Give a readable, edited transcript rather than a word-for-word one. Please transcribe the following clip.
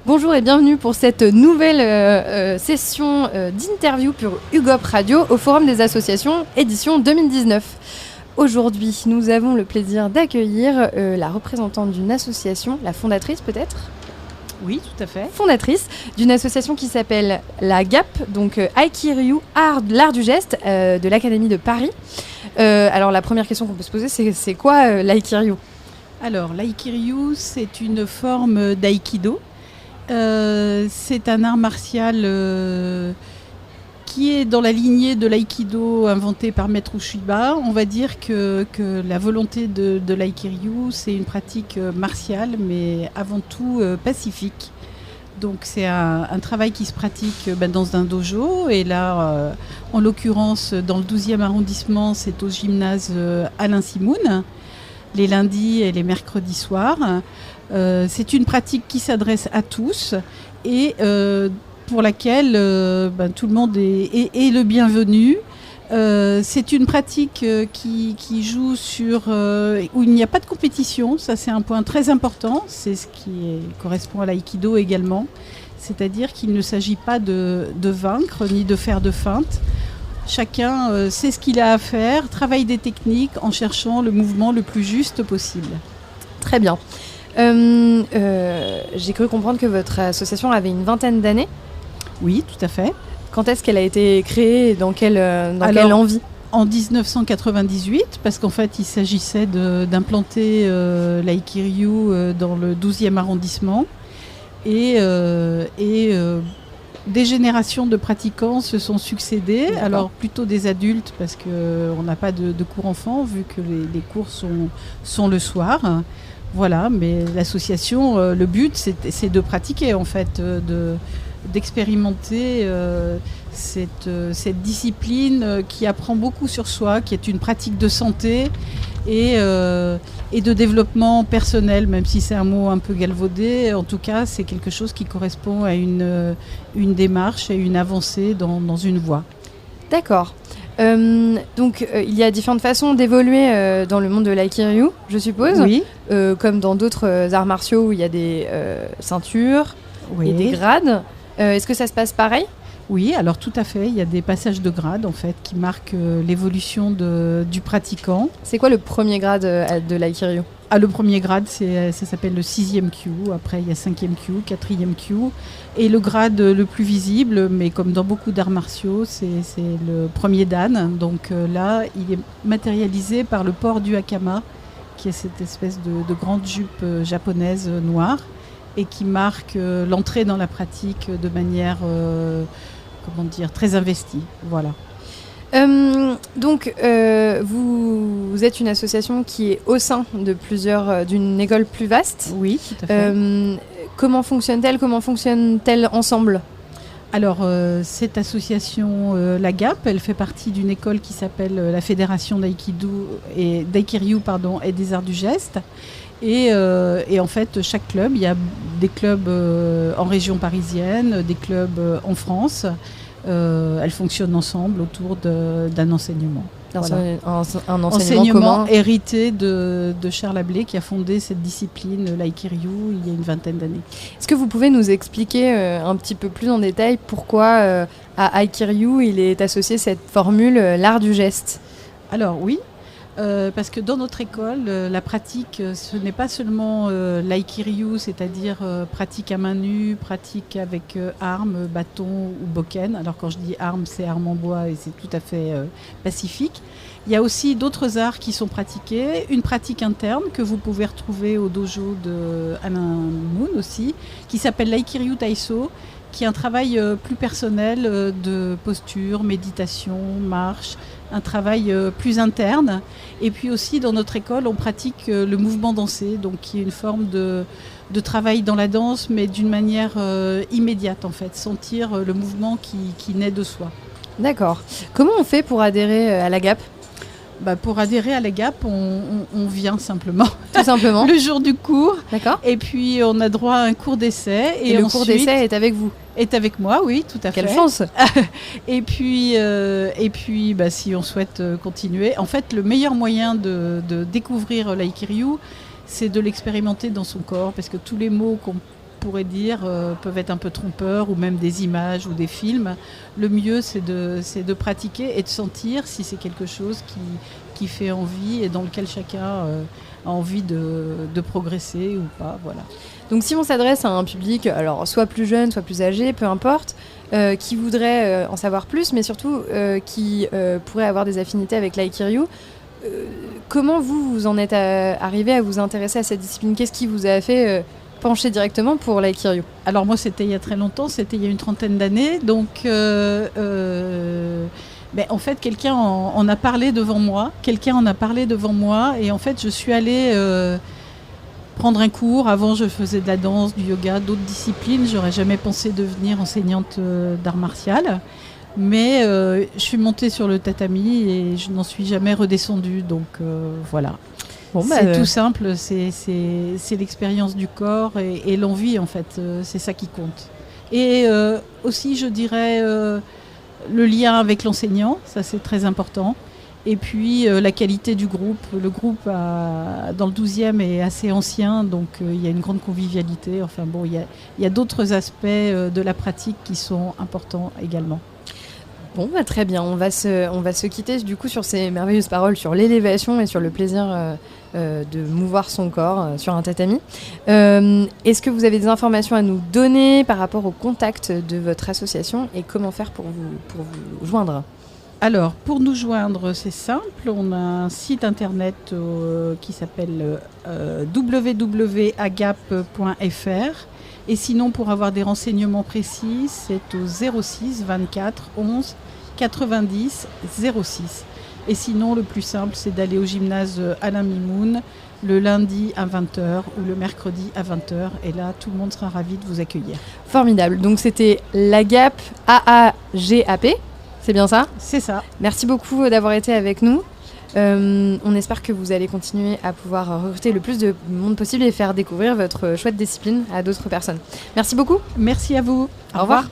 Bonjour et bienvenue pour cette nouvelle session d'interview pour UGOP Radio au Forum des associations édition 2019. Aujourd'hui, nous avons le plaisir d'accueillir la représentante d'une association, la fondatrice peut-être ? Oui, tout à fait. Fondatrice d'une association qui s'appelle la GAP, donc Aikiryu, l'art du geste de l'Académie de Paris. Alors la première question qu'on peut se poser, c'est quoi l'Aikiryu ? Alors l'Aikiryu, c'est une forme d'aïkido. C'est un art martial qui est dans la lignée de l'aïkido inventé par Maître Ueshiba. On va dire que la volonté de l'aikiryu, c'est une pratique martiale, mais avant tout pacifique. Donc c'est un travail qui se pratique dans un dojo. Et là, en l'occurrence, dans le 12e arrondissement, c'est au gymnase Alain Simoun, les lundis et les mercredis soirs. C'est une pratique qui s'adresse à tous et pour laquelle tout le monde est le bienvenu. C'est une pratique qui joue sur où il n'y a pas de compétition. Ça, c'est un point très important. C'est ce qui correspond à l'aïkido également. C'est-à-dire qu'il ne s'agit pas de vaincre ni de faire de feinte. Chacun sait ce qu'il a à faire, travaille des techniques en cherchant le mouvement le plus juste possible. Très bien. J'ai cru comprendre que votre association avait une vingtaine d'années. Oui, tout à fait. Quand est-ce qu'elle a été créée et dans quelle envie ? En 1998, parce qu'en fait, il s'agissait d'implanter l'aikiryu dans le 12e arrondissement. Et des générations de pratiquants se sont succédées. D'accord. Alors plutôt des adultes, parce qu'on n'a pas de cours enfants, vu que les cours sont le soir. Voilà, mais l'association, le but, c'est de pratiquer, en fait, d'expérimenter cette discipline qui apprend beaucoup sur soi, qui est une pratique de santé et de développement personnel, même si c'est un mot un peu galvaudé. En tout cas, c'est quelque chose qui correspond à une démarche et une avancée dans une voie. D'accord. Donc il y a différentes façons d'évoluer dans le monde de l'aikiryu, je suppose. Oui. Comme dans d'autres arts martiaux où il y a des ceintures et des grades. Est-ce que ça se passe pareil ? Oui, alors tout à fait. Il y a des passages de grade en fait qui marquent l'évolution du pratiquant. C'est quoi le premier grade de l'aikiryu ? Le premier grade, ça s'appelle le 6e kyu. Après, il y a 5e kyu, 4e kyu. Et le grade le plus visible, mais comme dans beaucoup d'arts martiaux, c'est le premier dan. Donc là, il est matérialisé par le port du hakama, qui est cette espèce de grande jupe japonaise noire, et qui marque l'entrée dans la pratique de manière, très investie. Voilà. Donc, vous êtes une association qui est au sein d'une école plus vaste. Oui, tout à fait. Comment fonctionne-t-elle ensemble ? Alors, cette association, la GAP, elle fait partie d'une école qui s'appelle la Fédération d'Aikiryu et des Arts du Geste. Et en fait, chaque club, il y a des clubs en région parisienne, des clubs en France. Elles fonctionnent ensemble autour d'un enseignement. Voilà. Un enseignement commun. Hérité de Charles Ablé, qui a fondé cette discipline, l'aikiryu, il y a une vingtaine d'années. Est-ce que vous pouvez nous expliquer un petit peu plus en détail pourquoi à Aikiryu il est associé cette formule, l'art du geste ? Alors oui. Parce que dans notre école, la pratique, ce n'est pas seulement l'aikiryu, c'est-à-dire pratique à main nue, pratique avec armes, bâton ou bokken. Alors quand je dis armes, c'est armes en bois et c'est tout à fait pacifique. Il y a aussi d'autres arts qui sont pratiqués, une pratique interne que vous pouvez retrouver au dojo de Alain Moon aussi, qui s'appelle l'aikiryu taiso, qui est un travail plus personnel de posture, méditation, marche, un travail plus interne. Et puis aussi, dans notre école, on pratique le mouvement dansé, donc qui est une forme de travail dans la danse, mais d'une manière immédiate, en fait, sentir le mouvement qui naît de soi. D'accord. Comment on fait pour adhérer à la GAP ? Pour adhérer à la GAP, on vient simplement. Tout simplement. Le jour du cours. D'accord. Et puis, on a droit à un cours d'essai. Et le cours d'essai est avec vous ? Est avec moi, oui, tout à fait. Quelle chance. Et puis, si on souhaite continuer, en fait, le meilleur moyen de découvrir l'aikiryu, c'est de l'expérimenter dans son corps, parce que tous les mots qu'on pourrait dire peuvent être un peu trompeurs, ou même des images ou des films. Le mieux, c'est de pratiquer et de sentir si c'est quelque chose qui fait envie et dans lequel chacun a envie de progresser ou pas. Voilà. Donc si on s'adresse à un public, alors soit plus jeune, soit plus âgé, peu importe, qui voudrait en savoir plus, mais surtout qui pourrait avoir des affinités avec l'Aikiryu, comment vous en êtes arrivé à vous intéresser à cette discipline ? Qu'est-ce qui vous a fait pencher directement pour l'Aikiryu ? Alors moi, c'était il y a très longtemps, c'était il y a une trentaine d'années, donc en fait, quelqu'un en a parlé devant moi, et en fait, je suis allée prendre un cours. Avant, je faisais de la danse, du yoga, d'autres disciplines. J'aurais jamais pensé devenir enseignante d'art martial. Mais je suis montée sur le tatami et je n'en suis jamais redescendue. Donc voilà. Bon, c'est tout simple, c'est l'expérience du corps et l'envie, en fait. C'est ça qui compte. Et aussi, je dirais, le lien avec l'enseignant, ça c'est très important. Et puis la qualité du groupe. Le groupe dans le 12e est assez ancien, donc il y a une grande convivialité. Enfin bon, il y a d'autres aspects de la pratique qui sont importants également. Bon, très bien. On va se quitter du coup sur ces merveilleuses paroles sur l'élévation et sur le plaisir de mouvoir son corps sur un tatami. Est-ce que vous avez des informations à nous donner par rapport au contact de votre association et comment faire pour vous joindre ? Alors, pour nous joindre, c'est simple. On a un site internet qui s'appelle www.agap.fr. Et sinon, pour avoir des renseignements précis, c'est au 06 24 11 90 06. Et sinon, le plus simple, c'est d'aller au gymnase Alain Mimoun le lundi à 20h ou le mercredi à 20h. Et là, tout le monde sera ravi de vous accueillir. Formidable. Donc, c'était l'AGAP, AAGAP. C'est bien ça ? C'est ça. Merci beaucoup d'avoir été avec nous. On espère que vous allez continuer à pouvoir recruter le plus de monde possible et faire découvrir votre chouette discipline à d'autres personnes. Merci beaucoup. Merci à vous. Au revoir.